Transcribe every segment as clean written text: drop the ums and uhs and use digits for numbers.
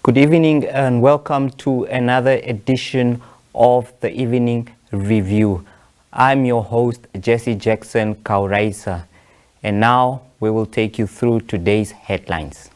Good evening and welcome to another edition of the Evening Review. I'm your host, Jesse Jackson Kauraisa, and now we will take you through today's headlines.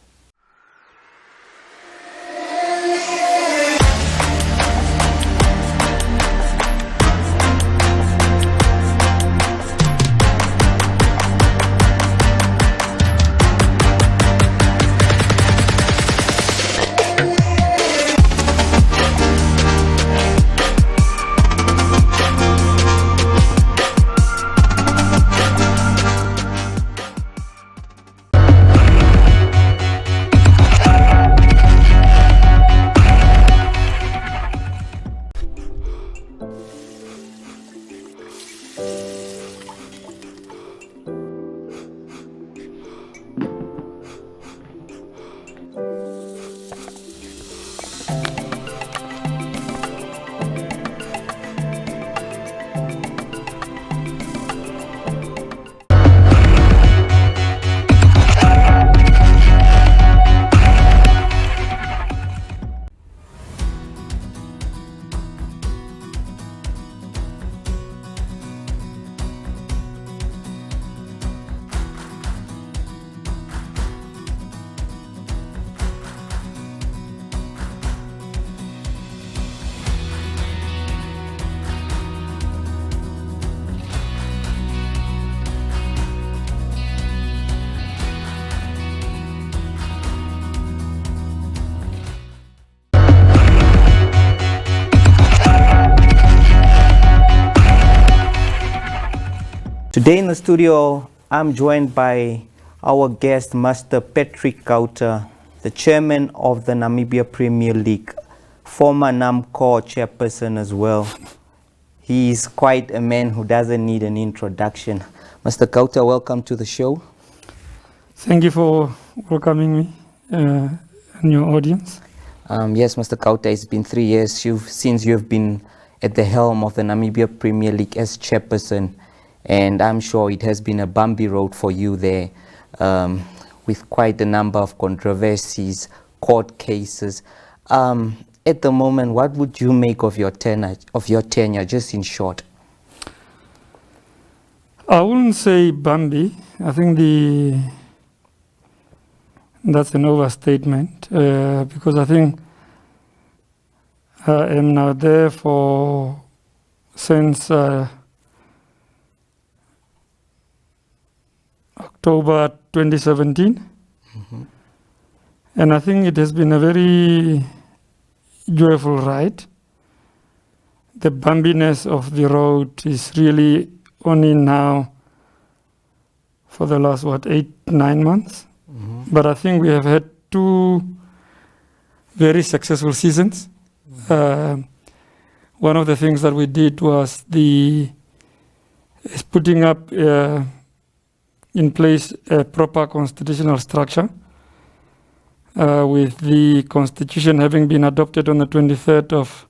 Today in the studio, I'm joined by our guest, Master Patrick Kauta, the chairman of the Namibia Premier League, former NAMCO chairperson as well. He is quite a man who doesn't need an introduction. Master Kauta, welcome to the show. Thank you for welcoming me and your audience. Yes, Mr. Kauta, it's been 3 years since you've been at the helm of the Namibia Premier League as chairperson. And I'm sure it has been a bumpy road for you there, with quite a number of controversies, court cases. At the moment, what would you make of your tenure, just in short? I wouldn't say bumpy. I think that's an overstatement, because I think I am now there since October 2017, and I think it has been a very joyful ride. The bumpiness of the road is really only now for the last 8-9 months, but I think we have had 2 very successful seasons. One of the things that we did was putting up in place a proper constitutional structure, with the constitution having been adopted on the 23rd of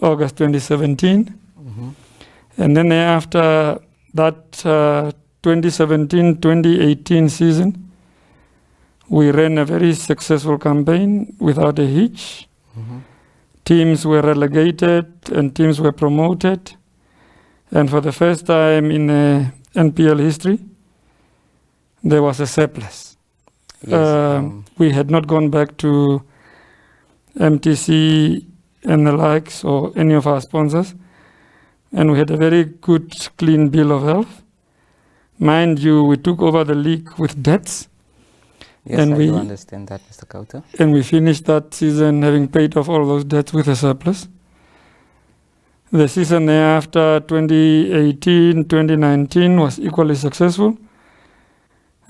August 2017. And then after that 2017-2018 season, we ran a very successful campaign without a hitch. Teams were relegated and teams were promoted. And for the first time in NPL history, there was a surplus. Yes, we had not gone back to MTC and the likes or any of our sponsors, and we had a very good, clean bill of health. Mind you, we took over the league with debts. Yes, and I do understand that, Mr. Kauta. And we finished that season having paid off all those debts with a surplus. The season thereafter, 2018-2019, was equally successful.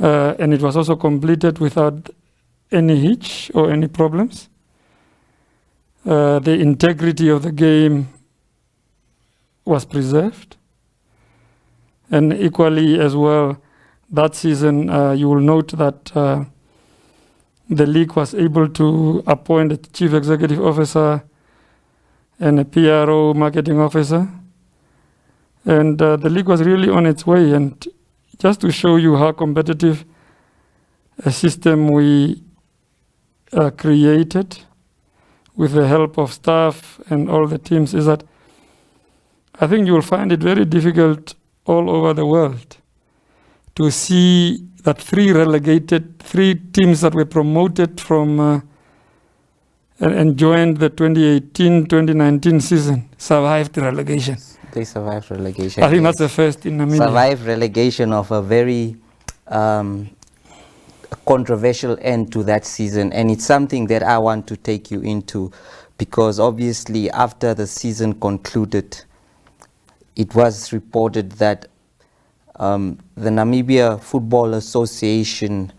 And it was also completed without any hitch or any problems. The integrity of the game was preserved. And equally as well, that season, you will note that the league was able to appoint a chief executive officer and a PRO marketing officer. And the league was really on its way. And just to show you how competitive a system we created, with the help of staff and all the teams, is that I think you will find it very difficult all over the world to see that three teams that were promoted from and joined the 2018-2019 season survived relegation. They survived relegation. I think that's the first in Namibia. Survived relegation of a very controversial end to that season, and it's something that I want to take you into, because obviously after the season concluded, it was reported that the Namibia Football Association,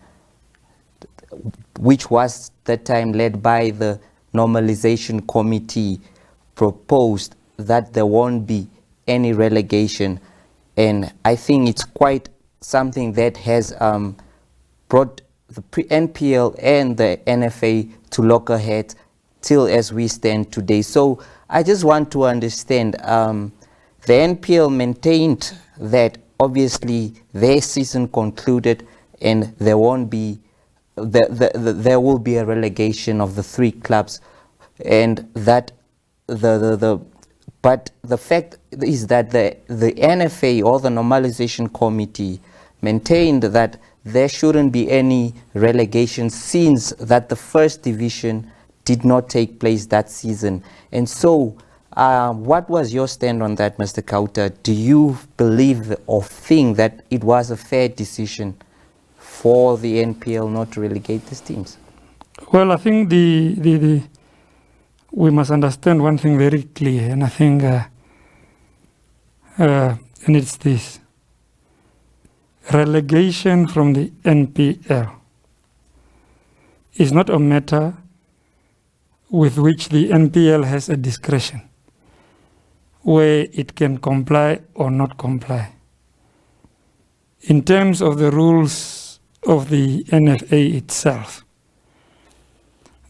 which was that time led by the Normalization Committee, proposed that there won't be any relegation. And I think it's quite something that has brought the NPL and the NFA to loggerheads till as we stand today. So I just want to understand, the NPL maintained that obviously their season concluded and there won't be there will be a relegation of the three clubs, and that but the fact is that the NFA, or the Normalization Committee, maintained that there shouldn't be any relegation since that the first division did not take place that season. And so what was your stand on that, Mr. Kauta? Do you believe or think that it was a fair decision for the NPL not to relegate these teams? Well, I think we must understand one thing very clear, and I think and it's this: relegation from the NPL is not a matter with which the NPL has a discretion, where it can comply or not comply. In terms of the rules of the NFA itself,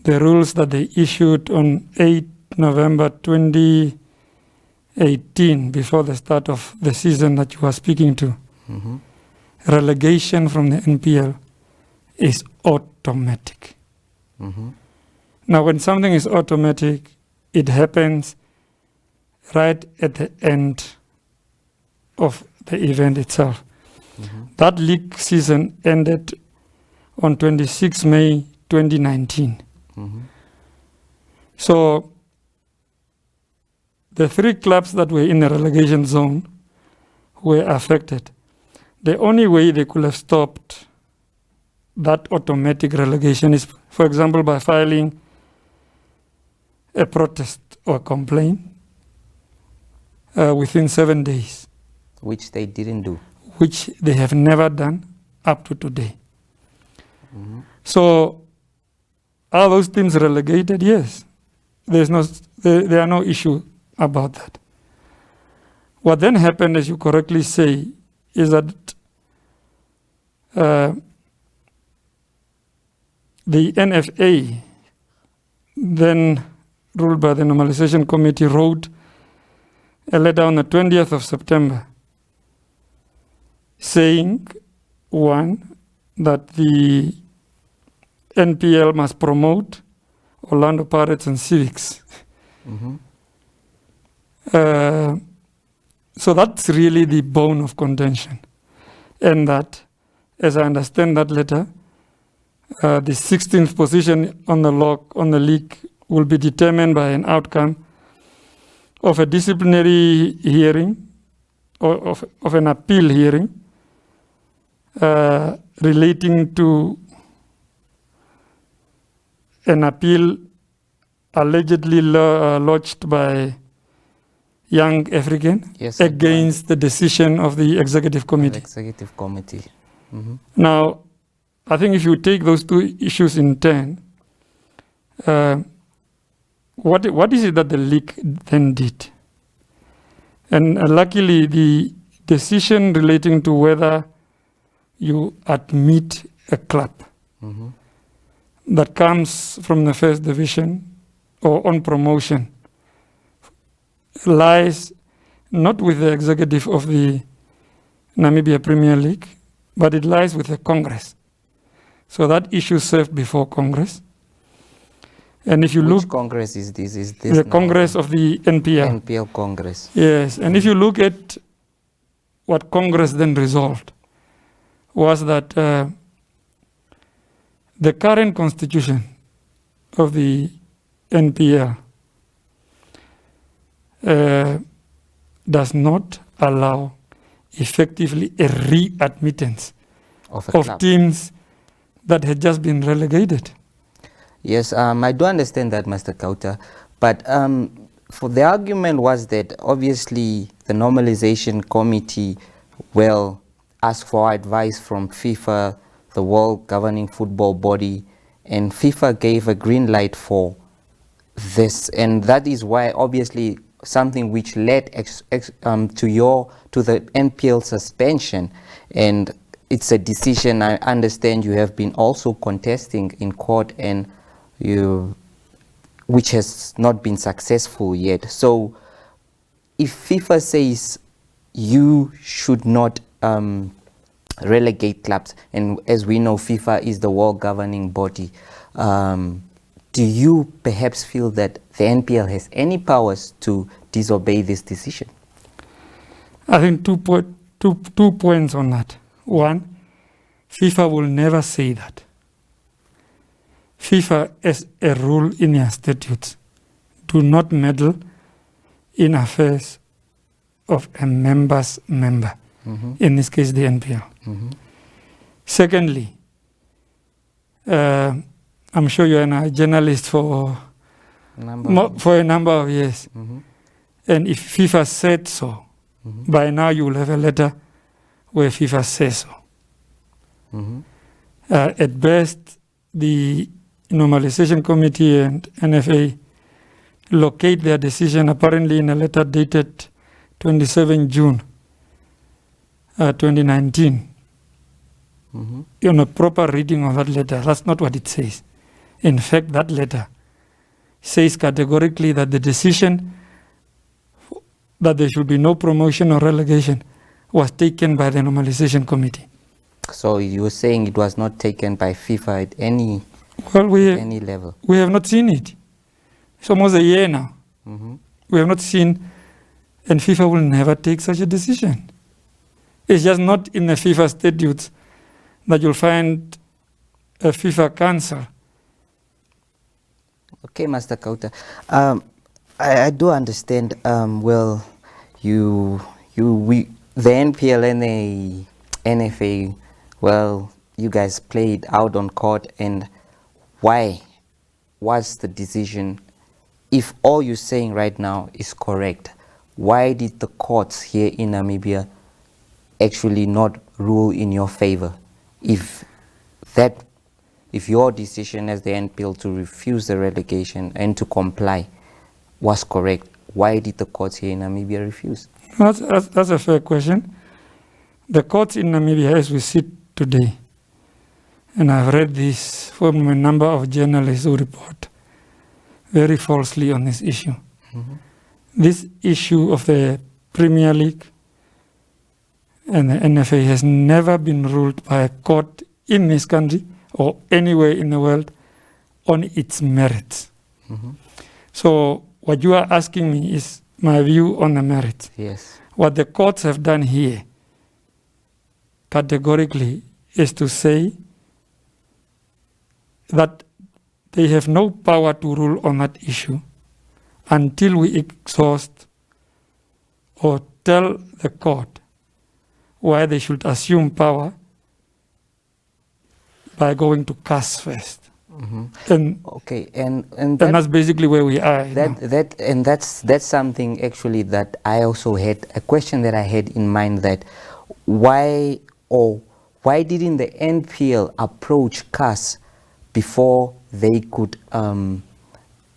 the rules that they issued on 8 November 2018, before the start of the season that you are speaking to, relegation from the NPL is automatic. Now, when something is automatic, it happens right at the end of the event itself. That league season ended on 26 May 2019. So the three clubs that were in the relegation zone were affected. The only way they could have stopped that automatic relegation is, for example, by filing a protest or complaint within 7 days. Which they didn't do. Which they have never done up to today. So, are those teams relegated? Yes. There are no issue about that. What then happened, as you correctly say, is that the NFA, then ruled by the Normalization Committee, wrote a letter on the 20th of September saying, one, that the NPL must promote Orlando Pirates and Civics. So that's really the bone of contention. And that, as I understand that letter, the 16th position on the league will be determined by an outcome of a disciplinary hearing, or of an appeal hearing, relating to an appeal allegedly lodged by Young African against the decision of the Executive Committee. Now, I think if you take those two issues in turn, what is it that the league then did? And luckily, the decision relating to whether you admit a club that comes from the first division or on promotion lies not with the executive of the Namibia Premier League, but it lies with the Congress. So that issue served before Congress. And if you Which look, Congress is this? Is this the now Congress of the NPL. NPL Congress? Yes, and if you look at what Congress then resolved, was that the current constitution of the NPL does not allow effectively a readmittance of teams that had just been relegated. Yes, I do understand that, Mr. Kauta, but for the argument was that obviously the normalization committee will ask for advice from FIFA, the world governing football body, and FIFA gave a green light for this, and that is why obviously something which led to the NPL suspension, and it's a decision I understand you have been also contesting in court, and which has not been successful yet. So if FIFA says you should not relegate clubs, and as we know FIFA is the world governing body, do you perhaps feel that the NPL has any powers to disobey this decision? I think two points on that. One, FIFA will never say that. FIFA, as a rule in their statutes, do not meddle in affairs of a member's member, in this case the NPL. Secondly, I'm sure you are a journalist for a number of years, and if FIFA said so, by now you will have a letter where FIFA says so. At best, the Normalization Committee and NFA locate their decision apparently in a letter dated 27 June 2019. On a proper reading of that letter, that's not what it says. In fact, that letter says categorically that the decision that there should be no promotion or relegation was taken by the Normalization Committee. So you were saying it was not taken by FIFA at any level? We have not seen it. It's almost a year now. We have not seen, and FIFA will never take such a decision. It's just not in the FIFA statutes that you'll find a FIFA council. Okay, Master Kauta. I do understand. Well, the NPL and the NFA, well, you guys played out on court, and why was the decision, if all you're saying right now is correct, why did the courts here in Namibia actually not rule in your favor? If your decision as the NPL to refuse the relegation and to comply was correct, why did the courts here in Namibia refuse? That's a fair question. The courts in Namibia, as we sit today, and I've read this from a number of journalists who report very falsely on this issue. This issue of the Premier League and the NFA has never been ruled by a court in this country or anywhere in the world on its merits. So what you are asking me is my view on the merits. Yes. What the courts have done here categorically is to say that they have no power to rule on that issue until we exhaust or tell the court why they should assume power by going to CAS first. And that's basically where we are. That's something actually that I also had a question that I had in mind, that why didn't the NPL approach CAS before they could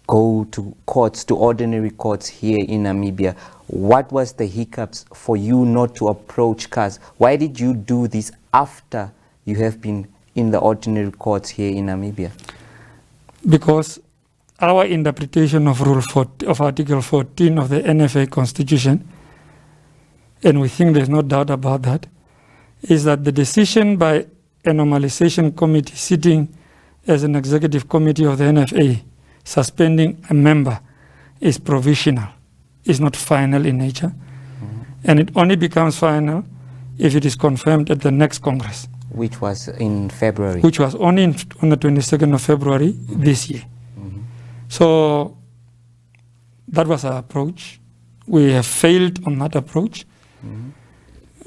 go to courts, to ordinary courts here in Namibia? What was the hiccups for you not to approach CAS? Why did you do this after you have been in the ordinary courts here in Namibia? Because our interpretation of Article 14 of the NFA Constitution, and we think there's no doubt about that, is that the decision by a normalization committee sitting as an executive committee of the NFA suspending a member is provisional, is not final in nature, and it only becomes final if it is confirmed at the next Congress. Which was in February. Which was only on the 22nd of February this year. So that was our approach. We have failed on that approach,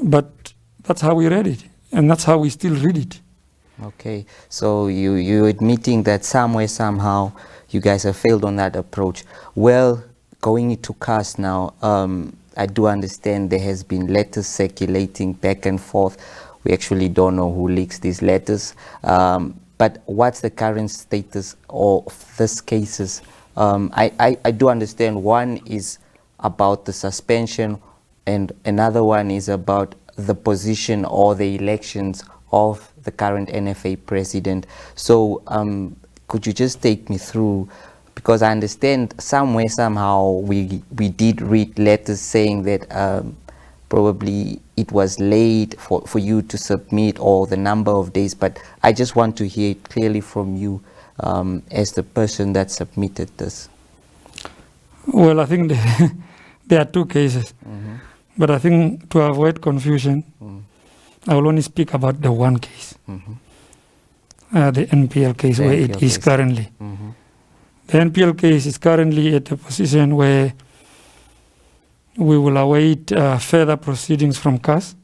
but that's how we read it, and that's how we still read it. Okay, so you're admitting that somewhere, somehow, you guys have failed on that approach. Well, going into CAS now, I do understand there has been letters circulating back and forth. We actually don't know who leaks these letters. But what's the current status of these cases? I do understand one is about the suspension and another one is about the position or the elections of the current NFA president. So could you just take me through, because I understand somewhere, somehow we did read letters saying that probably it was late for you to submit, or the number of days, but I just want to hear it clearly from you as the person that submitted this. Well, I think there are two cases, but I think to avoid confusion, I will only speak about the one case, the NPL case, where it is currently. The NPL case is currently at a position where we will await further proceedings from CAS,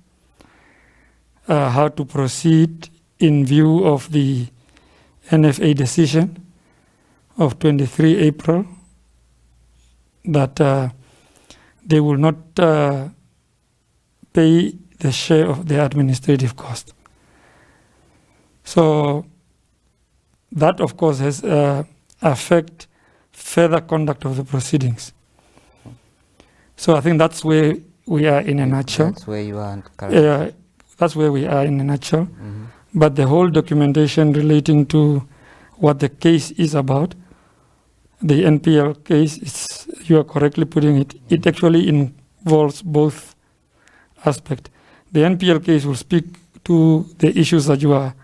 how to proceed in view of the NFA decision of 23 April that they will not pay the share of the administrative cost. So that, of course, has affect further conduct of the proceedings. So I think that's where we are in a nutshell. That's where you are currently. That's where we are in a nutshell. But the whole documentation relating to what the case is about, the NPL case, is, you are correctly putting it, it actually involves both aspects. The NPL case will speak to the issues that you are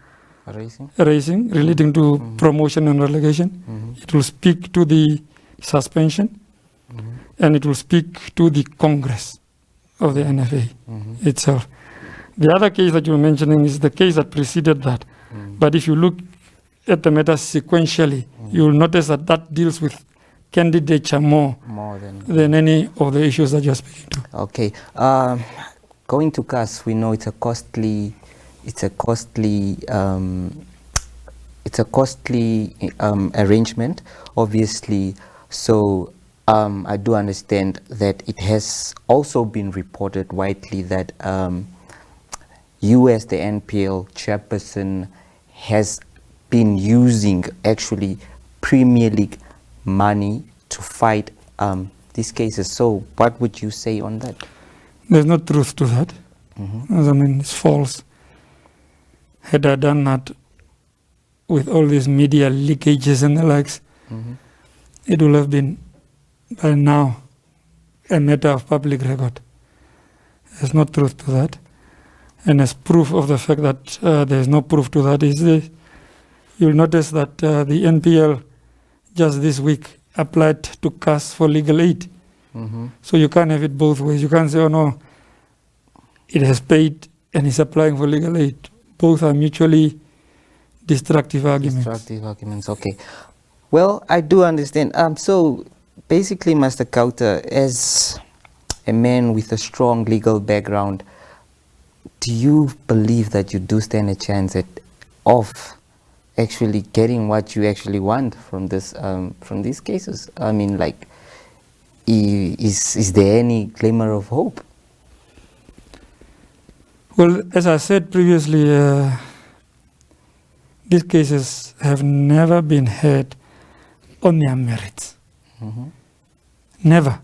raising relating to promotion and relegation. It will speak to the suspension, and it will speak to the Congress of the NFA itself. The other case that you were mentioning is the case that preceded that. But if you look at the matter sequentially, you will notice that that deals with candidature more than any of the issues that you're speaking to. Okay. Going to CAS, we know it's a costly arrangement, obviously. So I do understand that it has also been reported widely that you, as the NPL chairperson, has been using actually Premier League money to fight these cases. So what would you say on that? There's no truth to that. I mean, it's false. Had I done that with all these media leakages and the likes, it would have been by now a matter of public record. There's no truth to that. And as proof of the fact that there's no proof to that is this. You'll notice that the NPL just this week applied to CAS for legal aid. So you can't have it both ways. You can't say, oh no, it has paid and is applying for legal aid. Both are mutually destructive arguments. Okay. Well, I do understand. So basically, Master Kauta, as a man with a strong legal background, do you believe that you do stand a chance of actually getting what you actually want from these cases? I mean, like, is there any glimmer of hope? Well, as I said previously, these cases have never been heard on their merits. Never.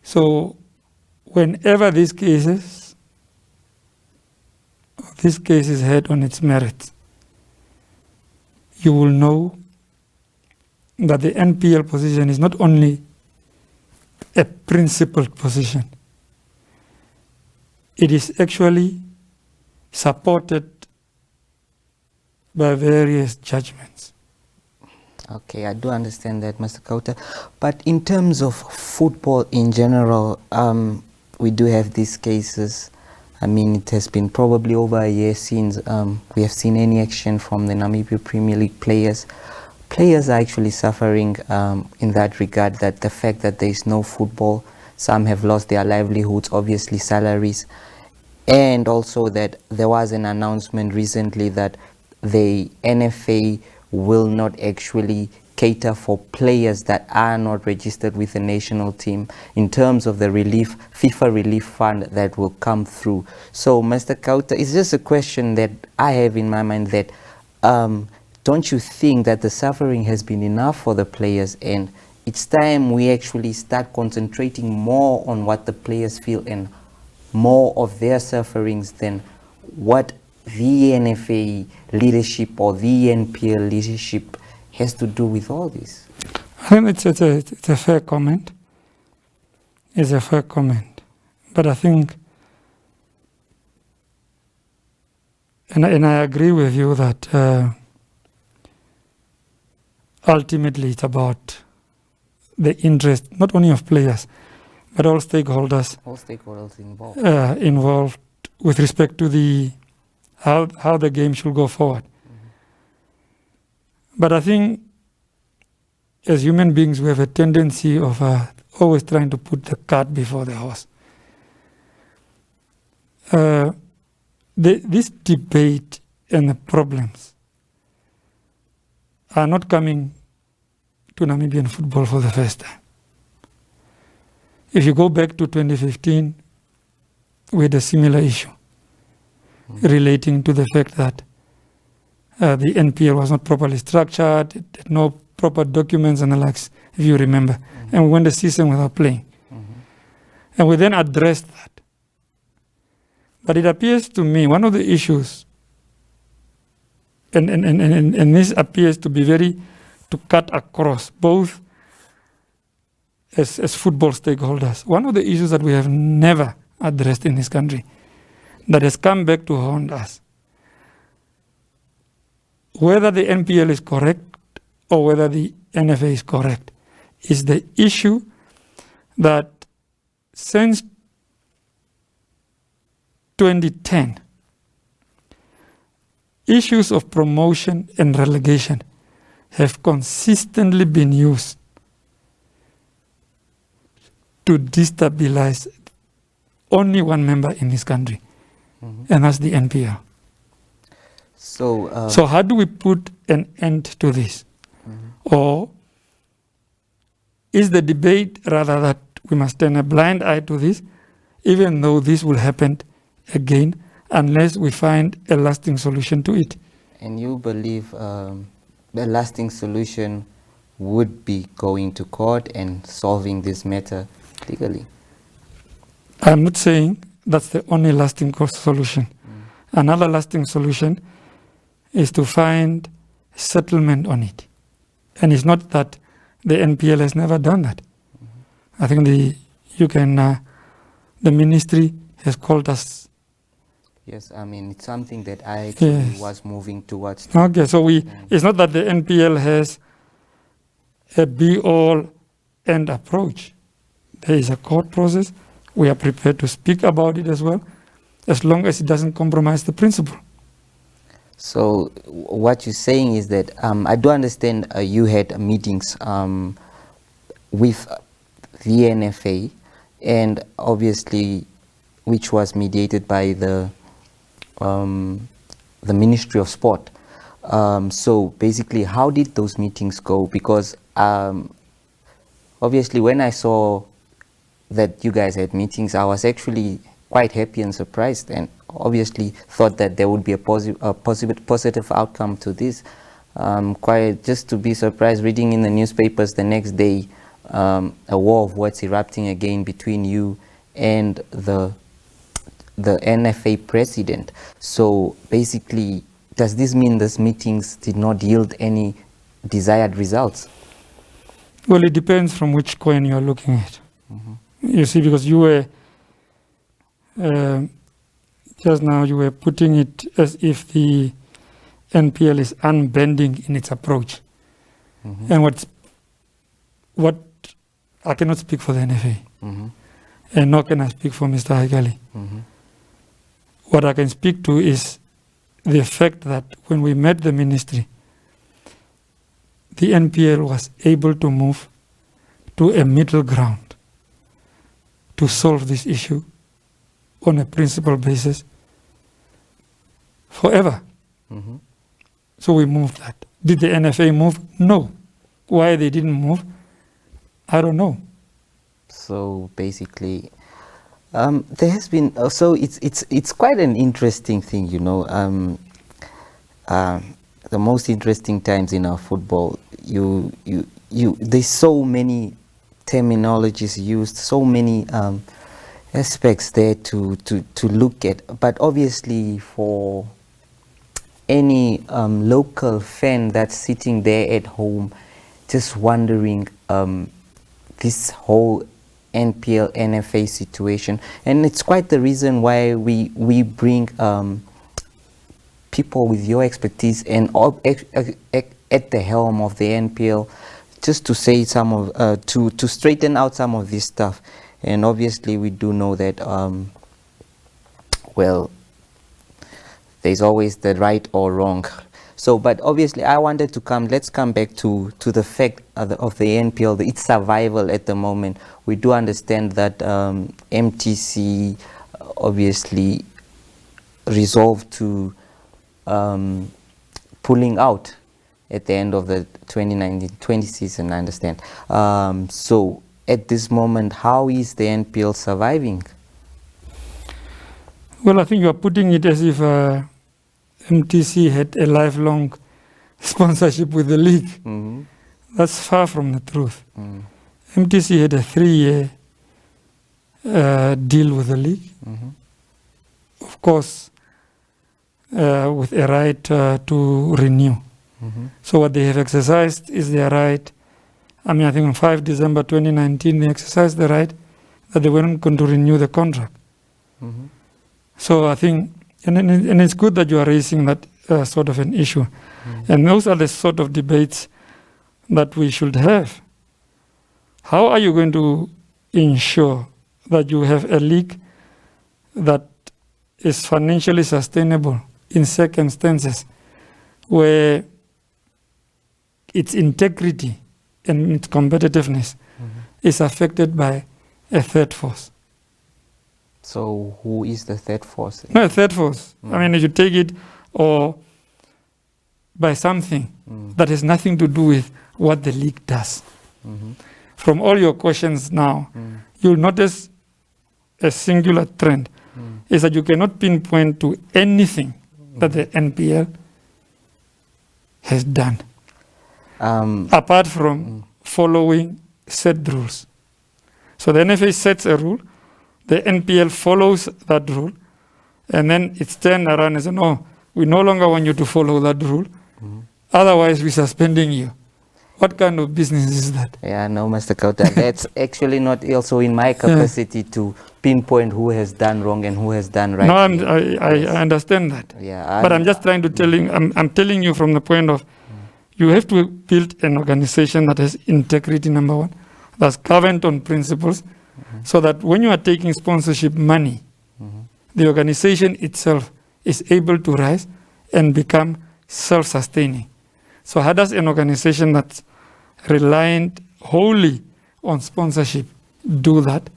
So whenever this case is heard on its merits, you will know that the NPL position is not only a principled position, it is actually supported by various judgments. Okay, I do understand that, Mr. Kauta. But in terms of football in general, we do have these cases. I mean, it has been probably over a year since we have seen any action from the Namibia Premier League players. Players are actually suffering in that regard, that the fact that there is no football, some have lost their livelihoods, obviously salaries, and also that there was an announcement recently that the NFA will not actually cater for players that are not registered with the national team in terms of the relief, FIFA relief fund that will come through. So, Mr. Kauta, it's just a question that I have in my mind that don't you think that the suffering has been enough for the players, and it's time we actually start concentrating more on what the players feel and more of their sufferings than what the NFA leadership or the NPL leadership has to do with all this? I think it's a fair comment. It's a fair comment. But I think, and I agree with you that ultimately it's about the interest, not only of players, but all stakeholders. All stakeholders involved. Involved with respect to the how the game should go forward. But I think as human beings, we have a tendency of always trying to put the cart before the horse. This debate and the problems are not coming to Namibian football for the first time. If you go back to 2015, we had a similar issue relating to the fact that the NPL was not properly structured, it had no proper documents and the likes, if you remember. And we went the season without playing. And we then addressed that. But it appears to me one of the issues, and this appears to be to cut across both as football stakeholders. One of the issues that we have never addressed in this country that has come back to haunt us, whether the NPL is correct or whether the NFA is correct, is the issue that since 2010, issues of promotion and relegation have consistently been used to destabilize only one member in this country, and that's the NPL. So how do we put an end to this? Or is the debate rather that we must turn a blind eye to this, even though this will happen again, unless we find a lasting solution to it? And you believe the lasting solution would be going to court and solving this matter legally? I'm not saying that's the only lasting solution. Another lasting solution is to find settlement on it. And it's not that the NPL has never done that. I think the ministry has called us. Yes, I mean, it's something that I actually was moving towards. Okay, so it's not that the NPL has a be-all end approach. There is a court process. We are prepared to speak about it as well, as long as it doesn't compromise the principle. So what you're saying is that I do understand you had meetings with the NFA, and obviously which was mediated by the Ministry of Sport. So basically, how did those meetings go? Because obviously when I saw that you guys had meetings, I was actually quite happy and surprised, and obviously thought that there would be a positive outcome to this. Quite just to be surprised reading in the newspapers the next day, a war of words erupting again between you and the NFA president. So basically, does this mean these meetings did not yield any desired results? Well, it depends from which coin you are looking at. You see, because you were just now you were putting it as if the NPL is unbending in its approach. And what I cannot speak for the NFA, and nor can I speak for Mr. Haikali. What I can speak to is the fact that when we met the ministry, the NPL was able to move to a middle ground to solve this issue on a principle basis forever. So we moved that. Did the NFA move? No. Why they didn't move? I don't know. So basically, there has been so it's quite an interesting thing, you know. The most interesting times in our football, there's so many terminologies used, so many aspects there to look at. But obviously, for any local fan that's sitting there at home, just wondering this whole NPL NFA situation, and it's quite the reason why we bring people with your expertise and at the helm of the NPL, just to say some of to straighten out some of this stuff. And obviously we do know that well, there's always the right or wrong. So, but obviously let's come back to the fact of the NPL, its survival at the moment. We do understand that MTC obviously resolved to pulling out at the end of the 2019-20 season, I understand. So at this moment, how is the NPL surviving? Well, I think you are putting it as if MTC had a lifelong sponsorship with the league. That's far from the truth. MTC had a 3-year deal with the league. Of course, with a right to renew. So what they have exercised is their right. I mean, I think on 5 December 2019, they exercised the right that they weren't going to renew the contract. So I think, and it's good that you are raising that sort of an issue. And those are the sort of debates that we should have. How are you going to ensure that you have a league that is financially sustainable in circumstances where its integrity and its competitiveness is affected by a third force? So who is the third force? No, a third force. I mean, if you take it or by something that has nothing to do with what the league does. From all your questions now, you'll notice a singular trend is that you cannot pinpoint to anything that the NPL has done apart from following set rules. So the NFA sets a rule, the NPL follows that rule, and then it's turned around and said, no, we no longer want you to follow that rule, otherwise we're suspending you. What kind of business is that? Yeah, no, Mr. Kauta, that's actually not also in my capacity to pinpoint who has done wrong and who has done right. No, I understand that. Yeah, but I'm just trying to tell you, I'm telling you from the point of, you have to build an organization that has integrity, number one, that's governed on principles, so that when you are taking sponsorship money, the organization itself is able to rise and become self-sustaining. So how does an organization that's reliant wholly on sponsorship do that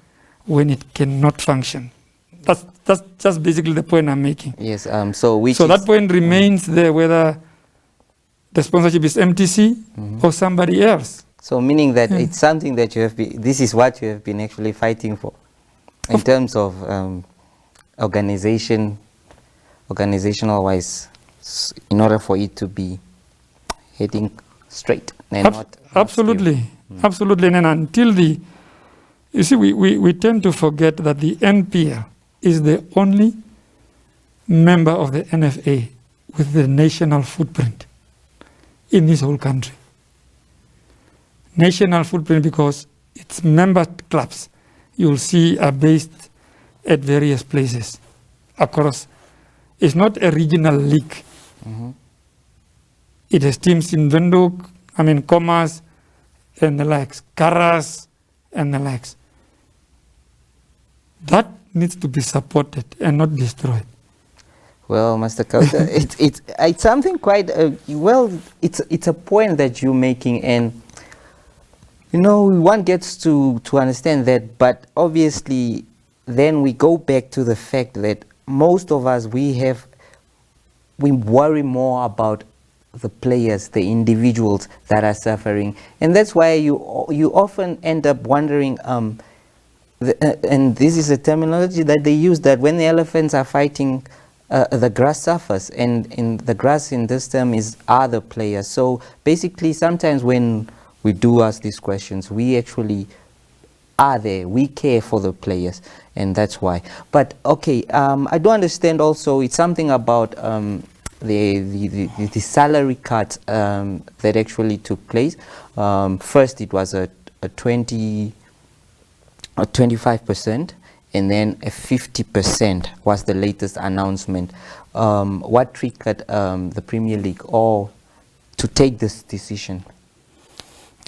when it cannot function? That's just basically the point I'm making. Yes. So that point remains there, whether the sponsorship is MTC or somebody else. So meaning that it's something that you have been, this is what you have been actually fighting for in terms of organizational wise, in order for it to be heading straight and not absolutely. Absolutely. And until you see, we tend to forget that the NPL is the only member of the NFA with the national footprint in this whole country. National footprint because its member clubs, you'll see, are based at various places across. It's not a regional league. It has teams in Windhoek, Commerce and the likes, Karas and the likes. That needs to be supported and not destroyed. Well, Master Kauta, it's something quite it's a point that you're making, and one gets to understand that, but obviously then we go back to the fact that most of us we worry more about the players, the individuals that are suffering, and that's why you often end up wondering. And this is a terminology that they use, that when the elephants are fighting, the grass suffers, and in the grass in this term are the players. So basically, sometimes when we do ask these questions, we actually are there. We care for the players, and that's why. But okay, I do understand also. It's something about the salary cut that actually took place. First, it was a 25%, and then a 50% was the latest announcement. What triggered the Premier League to take this decision?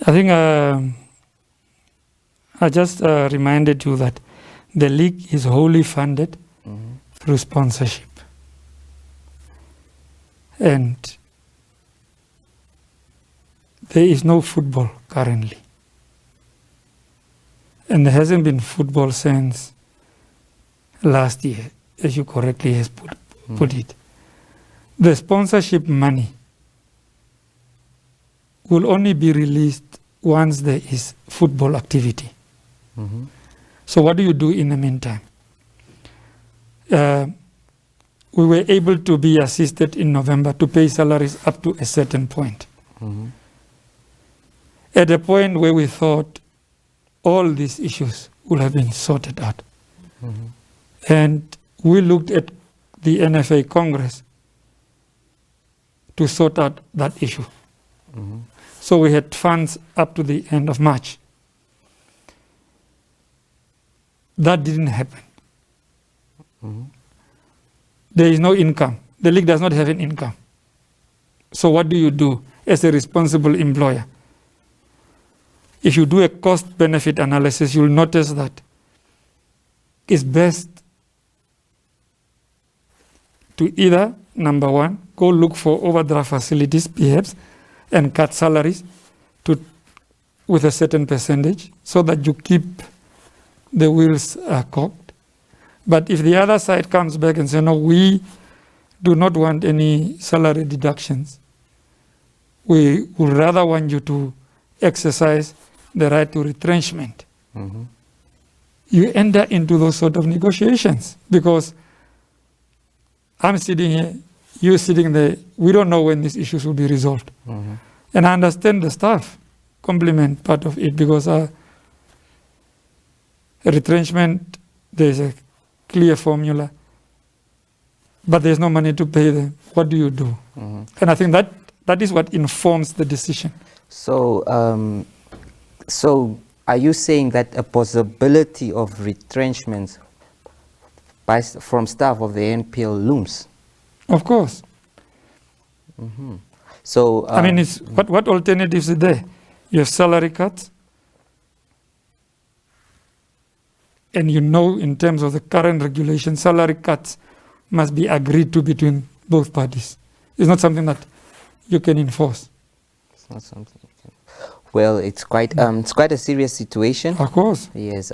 I think I just reminded you that the league is wholly funded through sponsorship. And there is no football currently. And there hasn't been football since last year, as you correctly has put it. The sponsorship money will only be released once there is football activity. So what do you do in the meantime? We were able to be assisted in November to pay salaries up to a certain point. At a point where we thought all these issues will have been sorted out. And we looked at the NFA Congress to sort out that issue. So we had funds up to the end of March. That didn't happen. There is no income. The league does not have an income. So what do you do as a responsible employer? If you do a cost-benefit analysis, you'll notice that it's best to either, number one, go look for overdraft facilities, perhaps, and cut salaries with a certain percentage so that you keep the wheels cocked. But if the other side comes back and says, no, we do not want any salary deductions, we would rather want you to exercise the right to retrenchment. You enter into those sort of negotiations, because I'm sitting here, you're sitting there, we don't know when these issues will be resolved. And I understand the staff compliment part of it, because retrenchment, there's a clear formula, but there's no money to pay them. What do you do? And I think that is what informs the decision. So, so are you saying that a possibility of retrenchments from staff of the NPL looms? Of course. So I mean, it's what alternatives are there? You have salary cuts, and in terms of the current regulation, salary cuts must be agreed to between both parties. It's not something that you can enforce. It's not something you can. Well, it's quite a serious situation. Of course. Yes.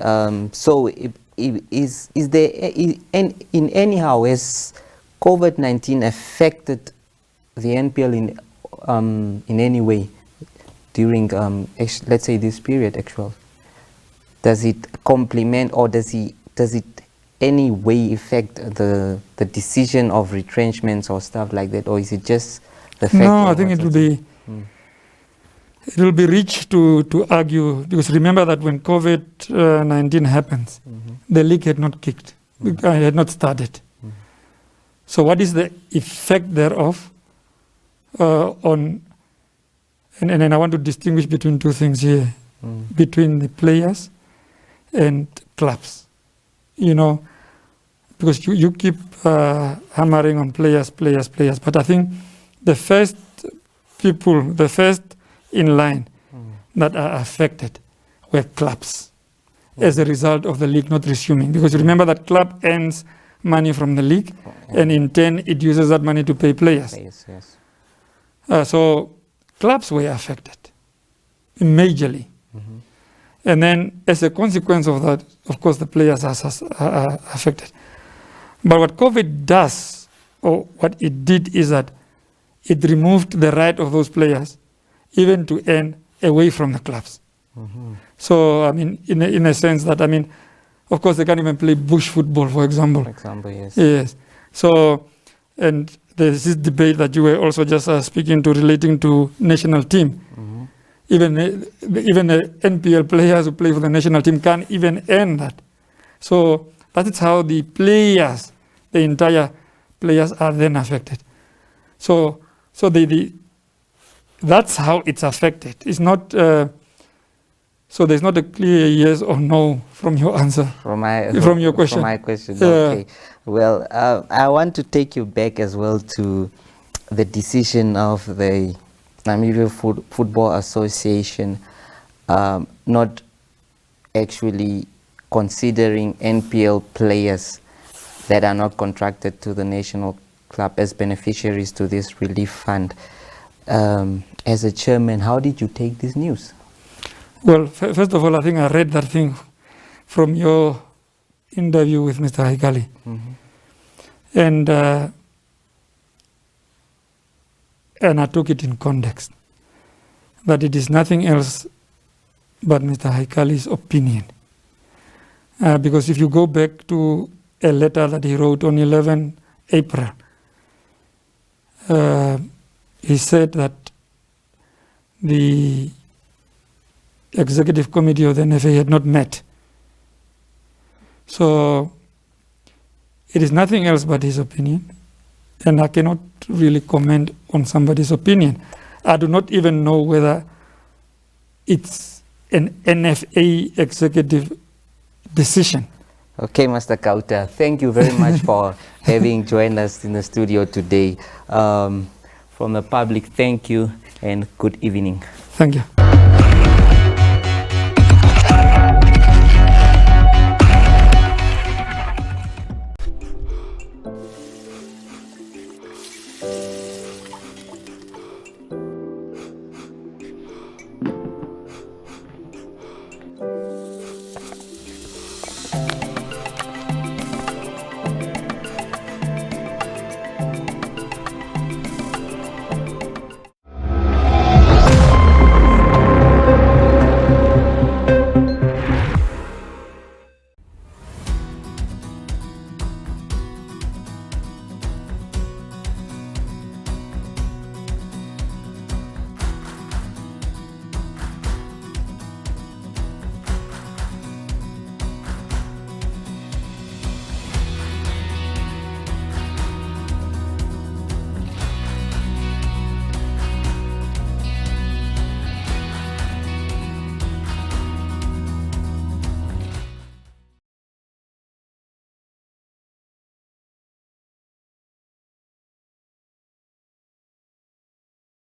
So, is there in anyhow has COVID-19 affected the NPL in any way during let's say this period? Actually, does it complement, or does it any way affect the decision of retrenchments or stuff like that, or is it just the fact? No, I think it will be. It will be rich to argue, because remember that when COVID-19 happens, the league had not kicked, had not started. So what is the effect thereof and I want to distinguish between two things here, between the players and clubs. Because you keep hammering on players, but I think the first people, the first in line that are affected were clubs as a result of the league not resuming. Because remember that club earns money from the league, and in turn it uses that money to pay players. Yes. So clubs were affected majorly. And then as a consequence of that, of course, the players are affected. But what COVID does, or what it did, is that it removed the right of those players even to earn away from the clubs. So, I mean, in a sense that, I mean, of course, they can't even play bush football, for example. For example, yes. Yes. So, and there's this debate that you were also just speaking to, relating to national team. Even the NPL players who play for the national team can't even earn that. So that is how the players, the entire players, are then affected. So that's how it's affected. It's not. So there's not a clear yes or no from your answer. From your question. From my question. Okay. Well, I want to take you back as well to the decision of the Namibia Football Association not actually considering NPL players that are not contracted to the national club as beneficiaries to this relief fund. As a chairman, how did you take this news? Well, first of all, I think I read that thing from your interview with Mr. Haikali. And I took it in context, that it is nothing else but Mr. Haikali's opinion. Because if you go back to a letter that he wrote on 11 April, he said that the executive committee of the NFA had not met. So it is nothing else but his opinion, and I cannot really comment on somebody's opinion. I do not even know whether it's an NFA executive decision. Okay, Mr. Kauta, thank you very much for having joined us in the studio today. From the public, thank you and good evening. Thank you.